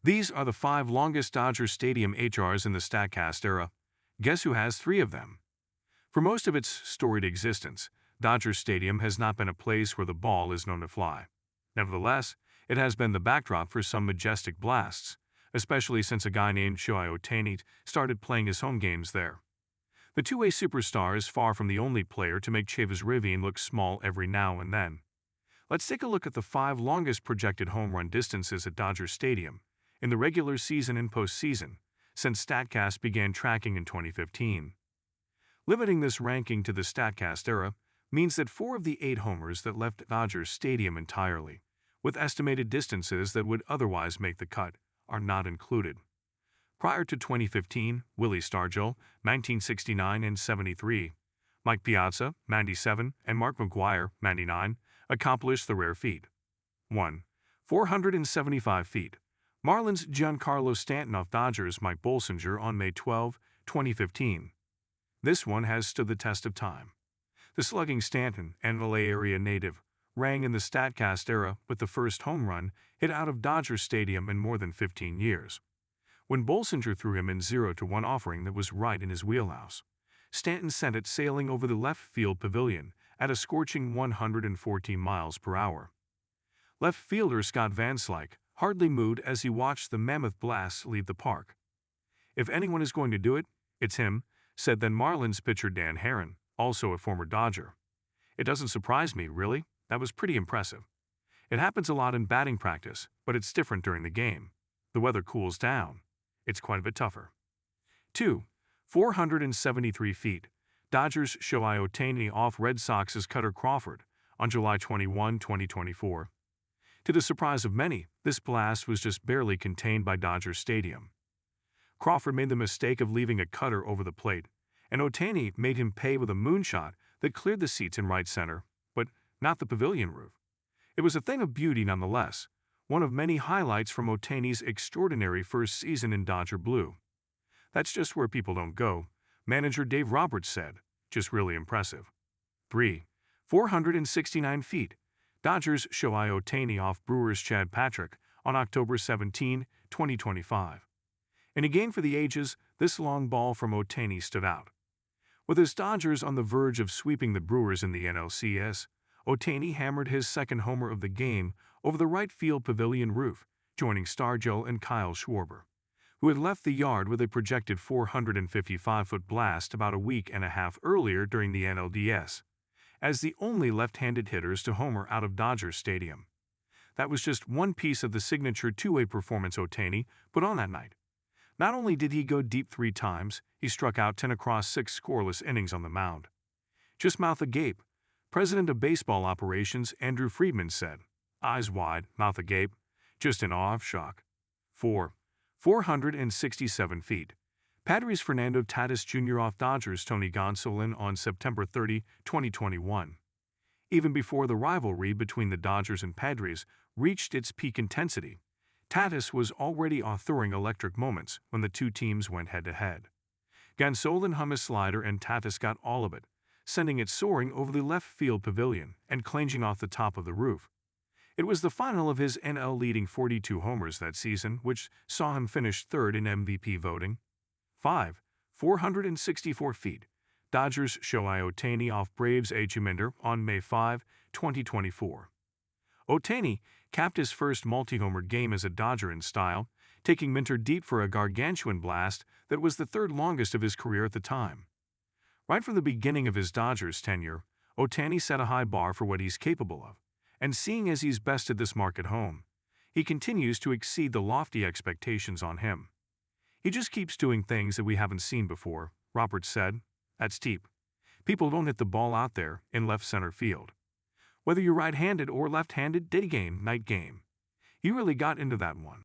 These are the 5 longest Dodger Stadium HRs in the Statcast era. Guess who has 3 of them? For most of its storied existence, Dodger Stadium has not been a place where the ball is known to fly. Nevertheless, it has been the backdrop for some majestic blasts, especially since a guy named Shohei Ohtani started playing his home games there. The two-way superstar is far from the only player to make Chavis Ravine look small every now and then. Let's take a look at the 5 longest projected home run distances at Dodger Stadium in the regular season and postseason, since Statcast began tracking in 2015. Limiting this ranking to the Statcast era means that 4 of the 8 homers that left Dodger Stadium entirely, with estimated distances that would otherwise make the cut, are not included. Prior to 2015, Willie Stargell, 1969 and 73, Mike Piazza, 97, and Mark McGwire, 99, accomplished the rare feat. 1. 475 feet. Marlins Giancarlo Stanton off Dodgers Mike Bolsinger on May 12, 2015. This one has stood the test of time. The slugging Stanton, an LA area native, rang in the Statcast era with the first home run hit out of Dodger Stadium in more than 15 years. When Bolsinger threw him in 0-1 offering that was right in his wheelhouse, Stanton sent it sailing over the left field pavilion at a scorching 114 miles per hour. Left fielder Scott Van Slyke hardly moved as he watched the mammoth blast leave the park. "If anyone is going to do it, it's him," said then Marlins pitcher Dan Herron, also a former Dodger. "It doesn't surprise me, really. That was pretty impressive. It happens a lot in batting practice, but it's different during the game. The weather cools down. It's quite a bit tougher." 2. 473 feet. Dodgers Shohei Ohtani off Red Sox's Cutter Crawford on July 21, 2024. To the surprise of many, this blast was just barely contained by Dodger Stadium. Crawford made the mistake of leaving a cutter over the plate, and Ohtani made him pay with a moonshot that cleared the seats in right center, but not the pavilion roof. It was a thing of beauty nonetheless, one of many highlights from Ohtani's extraordinary first season in Dodger blue. "That's just where people don't go," manager Dave Roberts said. "Just really impressive." 3. 469 feet. Dodgers Shohei Ohtani off Brewers Chad Patrick on October 17, 2025. In a game for the ages, this long ball from Ohtani stood out. With his Dodgers on the verge of sweeping the Brewers in the NLCS, Ohtani hammered his second homer of the game over the right field pavilion roof, joining Stargell and Kyle Schwarber, who had left the yard with a projected 455-foot blast about a week and a half earlier during the NLDS, as the only left-handed hitters to homer out of Dodger Stadium. That was just one piece of the signature two-way performance Ohtani put on that night. Not only did he go deep 3 times, he struck out 10 across 6 scoreless innings on the mound. "Just mouth agape," President of Baseball Operations Andrew Friedman said. "Eyes wide, mouth agape, just in awe of shock." 4. 467 feet. Padres Fernando Tatis Jr. off Dodgers Tony Gonsolin on September 30, 2021. Even before the rivalry between the Dodgers and Padres reached its peak intensity, Tatis was already authoring electric moments when the two teams went head-to-head. Gonsolin hummed his slider and Tatis got all of it, sending it soaring over the left field pavilion and clanging off the top of the roof. It was the final of his NL-leading 42 homers that season, which saw him finish 3rd in MVP voting. 5. 464 feet. Dodgers Shohei Ohtani off Braves A.J. Minter on May 5, 2024. Ohtani capped his first multi-homer game as a Dodger in style, taking Minter deep for a gargantuan blast that was the 3rd longest of his career at the time. Right from the beginning of his Dodgers tenure, Ohtani set a high bar for what he's capable of, and seeing as he's bested this mark at home, he continues to exceed the lofty expectations on him. "He just keeps doing things that we haven't seen before," Roberts said. "That's deep. People don't hit the ball out there in left center field. Whether you're right-handed or left-handed, day game, night game. He really got into that one."